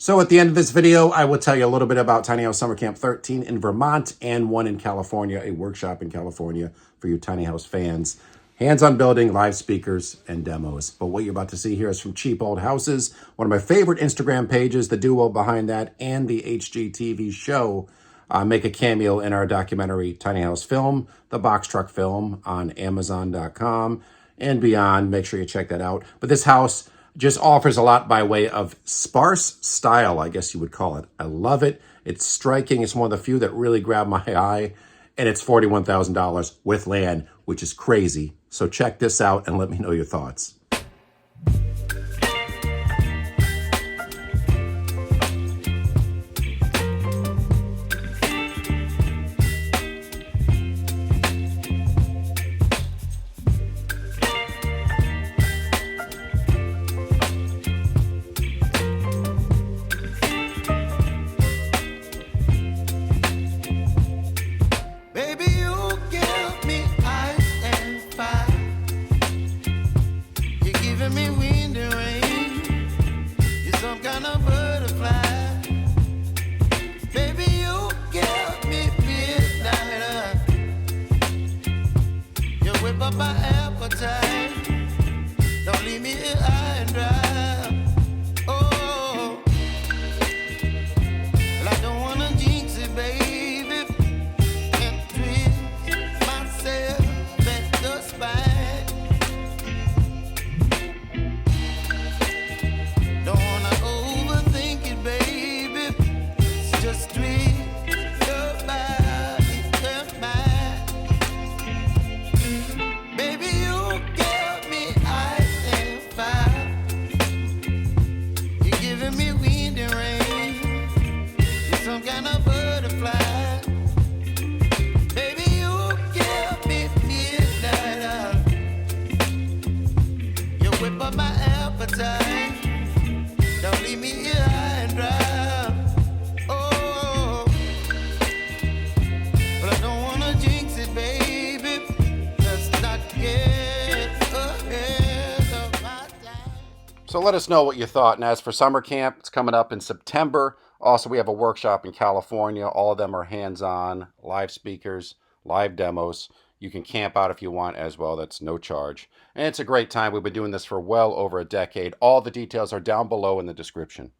So at the end of this video, I will tell you a little bit about Tiny House Summer Camp 13 in Vermont and one in California, a workshop in California for you Tiny House fans. Hands-on building, live speakers, and demos. But what you're about to see here is from Cheap Old Houses, one of my favorite Instagram pages, the duo behind that, and the HGTV show make a cameo in our documentary Tiny House Film, the box truck film on Amazon.com and beyond. Make sure you check that out. But this house just offers a lot by way of sparse style, I guess you would call it. I love it. It's striking. It's one of the few that really grabbed my eye. And it's $41,000 with land, which is crazy. So check this out and let me know your thoughts. Me wind and rain, you're some kind of butterfly. Baby, you give me midnight. You whip up my appetite. Don't leave me here high and dry. Oh, well, I don't wanna jinx it, baby, and twist myself at the spine. Don't leave me here high and dry. Oh, but I don't wanna jinx it, baby. Let's not get ahead of my time. So let us know what you thought. And as for summer camp, it's coming up in September. Also, we have a workshop in California. All of them are hands-on, live speakers, live demos. You can camp out if you want as well. That's no charge. And it's a great time. We've been doing this for well over a decade. All the details are down below in the description.